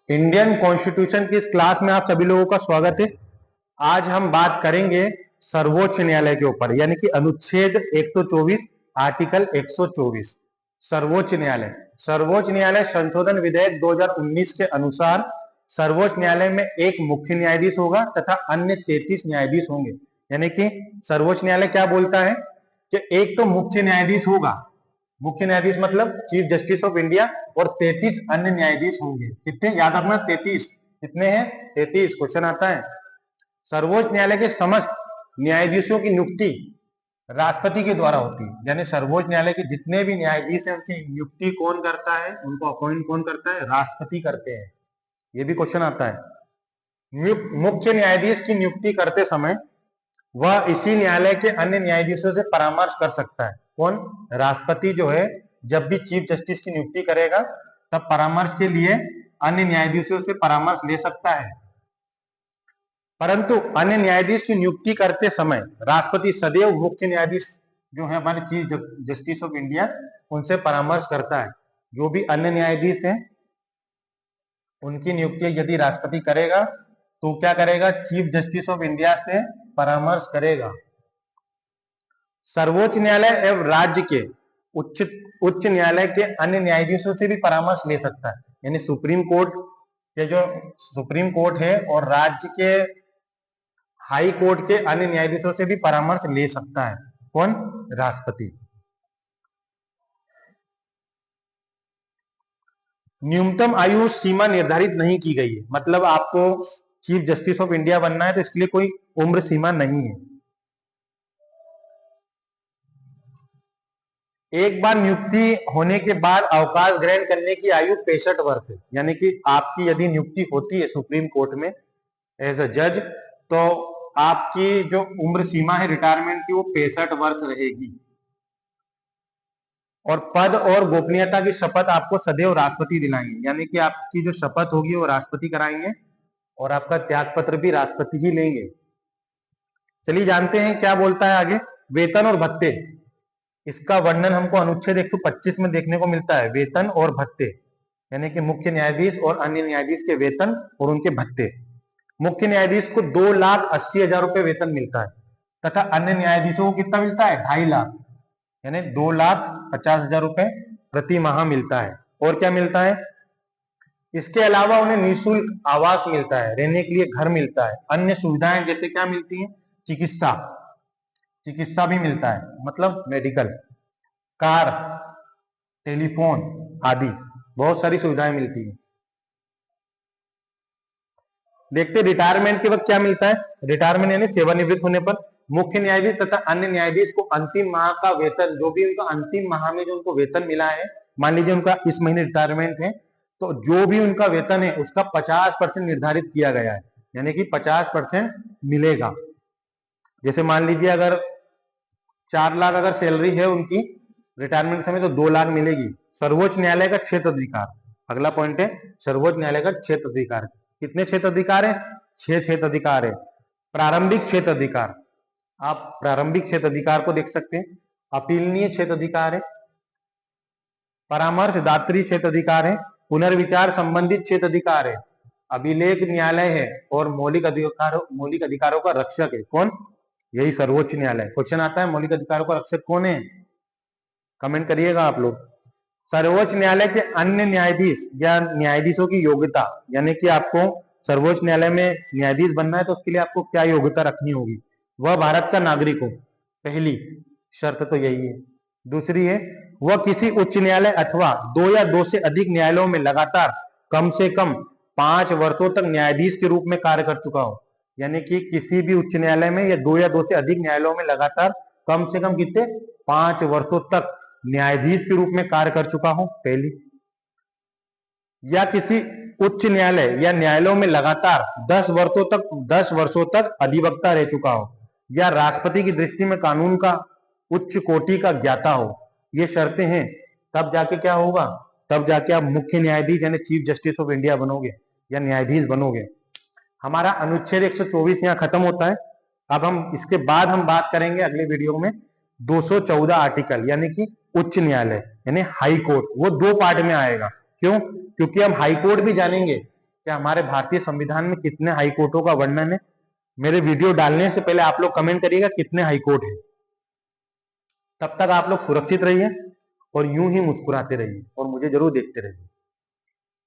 Indian constitution की इस class में आप सभी लोगों का स्वागत है। आज हम बात करेंगे सर्वोच्च न्यायालय के ऊपर, यानी कि अनुच्छेद 124 आर्टिकल 124। सर्वोच्च न्यायालय संशोधन विधेयक 2019 के अनुसार सर्वोच्च न्यायालय में एक मुख्य न्यायाधीश होगा तथा अन्य 33 न्यायाधीश होंगे। यानी कि सर्वोच्च न्यायालय क्या बोलता है कि एक तो मुख्य न्यायाधीश होगा, मुख्य न्यायाधीश मतलब चीफ जस्टिस ऑफ इंडिया, और 33 अन्य न्यायाधीश होंगे। कितने याद रखना, 33। कितने हैं? 33। क्वेश्चन आता है। सर्वोच्च न्यायालय के समस्त न्यायाधीशों की नियुक्ति राष्ट्रपति के द्वारा होती है। यानी सर्वोच्च न्यायालय के जितने भी न्यायाधीश हैं उनकी नियुक्ति कौन करता है? उनको अपॉइंट कौन करता है? राष्ट्रपति करते हैं। ये भी क्वेश्चन आता है। मुख्य न्यायाधीश की नियुक्ति करते समय वह इसी न्यायालय के अन्य न्यायाधीशों से परामर्श कर सकता है। कौन? राष्ट्रपति जो है जब भी चीफ जस्टिस की नियुक्ति करेगा तब परामर्श के लिए अन्य न्यायाधीशों से परामर्श ले सकता है। परंतु अन्य न्यायाधीश की नियुक्ति करते समय राष्ट्रपति सदैव मुख्य न्यायाधीश जो है हमारे चीफ जस्टिस ऑफ इंडिया उनसे परामर्श करता है। जो भी अन्य न्यायाधीश हैं उनकी नियुक्ति यदि राष्ट्रपति करेगा तो क्या करेगा? चीफ जस्टिस ऑफ इंडिया से परामर्श करेगा। सर्वोच्च न्यायालय एवं राज्य के उच्च न्यायालय के अन्य न्यायाधीशों से भी परामर्श ले सकता है। यानी सुप्रीम कोर्ट के जो सुप्रीम कोर्ट है और राज्य के हाई कोर्ट के अन्य न्यायाधीशों से भी परामर्श ले सकता है। कौन? राष्ट्रपति। न्यूनतम आयु सीमा निर्धारित नहीं की गई है, मतलब आपको चीफ जस्टिस ऑफ इंडिया बनना है तो इसके लिए कोई उम्र सीमा नहीं है। एक बार नियुक्ति होने के बाद अवकाश ग्रहण करने की आयु 65 वर्ष है। यानी कि आपकी यदि नियुक्ति होती है सुप्रीम कोर्ट में एज अ जज तो आपकी जो उम्र सीमा है रिटायरमेंट की वो 65 वर्ष रहेगी। और पद और गोपनीयता की शपथ आपको सदैव राष्ट्रपति दिलाएंगे। यानी कि आपकी जो शपथ होगी वो राष्ट्रपति कराएंगे और आपका त्याग पत्र भी राष्ट्रपति ही लेंगे। चलिए जानते हैं क्या बोलता है आगे। वेतन और भत्ते, इसका वर्णन हमको अनुच्छेद 125 में देखने को मिलता है। वेतन और भत्ते यानी कि मुख्य न्यायाधीश और अन्य न्यायाधीश के वेतन और उनके भत्ते। मुख्य न्यायाधीश को 2,80,000 रुपए वेतन मिलता है तथा अन्य न्यायाधीशों को कितना मिलता है? 2.5 लाख, यानी 2,50,000 रुपए प्रति माह मिलता है। और क्या मिलता है? इसके अलावा उन्हें निःशुल्क आवास मिलता है, रहने के लिए घर मिलता है। अन्य सुविधाएं जैसे क्या मिलती है? चिकित्सा भी मिलता है, मतलब मेडिकल, कार, टेलीफोन आदि बहुत सारी सुविधाएं मिलती है। देखते रिटायरमेंट के वक्त क्या मिलता है। रिटायरमेंट यानी सेवानिवृत्त होने पर मुख्य न्यायाधीश तथा अन्य न्यायाधीश को अंतिम माह का वेतन, जो भी उनका अंतिम माह में जो उनको वेतन मिला है, मान लीजिए उनका इस महीने रिटायरमेंट है तो जो भी उनका वेतन है उसका 50% निर्धारित किया गया है, यानी कि 50% मिलेगा। जैसे मान लीजिए अगर 4 लाख अगर सैलरी है उनकी रिटायरमेंट समय तो 2 लाख मिलेगी। सर्वोच्च न्यायालय का क्षेत्र अधिकार, अगला पॉइंट है सर्वोच्च न्यायालय का क्षेत्र अधिकार। कितने क्षेत्र अधिकार है? 6 क्षेत्र अधिकार है। प्रारंभिक क्षेत्र अधिकार, आप प्रारंभिक क्षेत्र अधिकार को देख सकते हैं। अपीलनीय क्षेत्र अधिकार है, परामर्श दात्री क्षेत्र अधिकार है, पुनर्विचार संबंधित क्षेत्र अधिकार है, अभिलेख न्यायालय है और मौलिक अधिकारों का रक्षक है। कौन? यही सर्वोच्च न्यायालय। क्वेश्चन आता है मौलिक अधिकारों का रक्षक कौन है? कमेंट करिएगा आप लोग। सर्वोच्च न्यायालय के अन्य न्यायाधीश या न्यायाधीशों की योग्यता, यानी कि आपको सर्वोच्च न्यायालय में न्यायाधीश बनना है तो उसके लिए आपको क्या योग्यता रखनी होगी? वह भारत का नागरिक हो, पहली शर्त तो यही है। दूसरी है वह किसी उच्च न्यायालय अथवा 2 या 2 से अधिक न्यायालयों में लगातार कम से कम 5 वर्षों तक न्यायाधीश के रूप में कार्य कर चुका हो। यानी कि किसी भी उच्च न्यायालय में या 2 या 2 से अधिक न्यायालयों में लगातार कम से कम कितने? 5 वर्षों तक न्यायाधीश के रूप में कार्य कर चुका हो, पहली। या किसी उच्च न्यायालय या न्यायालयों में लगातार 10 वर्षों तक अधिवक्ता रह चुका हो, या राष्ट्रपति की दृष्टि में कानून का उच्च कोटि का ज्ञाता हो। ये शर्तें हैं, तब जाके क्या होगा? तब जाके आप मुख्य न्यायाधीश यानी चीफ जस्टिस ऑफ इंडिया बनोगे या न्यायाधीश बनोगे। हमारा अनुच्छेद 124 यहाँ खत्म होता है। अब हम इसके बाद हम बात करेंगे अगले वीडियो में 214 आर्टिकल, यानी कि उच्च न्यायालय यानी हाई कोर्ट। वो 2 पार्ट में आएगा। क्यों? क्योंकि हम हाई कोर्ट भी जानेंगे। कि हमारे भारतीय संविधान में कितने हाईकोर्टों का वर्णन है। मेरे वीडियो डालने से पहले आप लोग कमेंट करिएगा कितने हाईकोर्ट है। तब तक आप लोग सुरक्षित रहिए और यूं ही मुस्कुराते रहिए और मुझे जरूर देखते रहिए।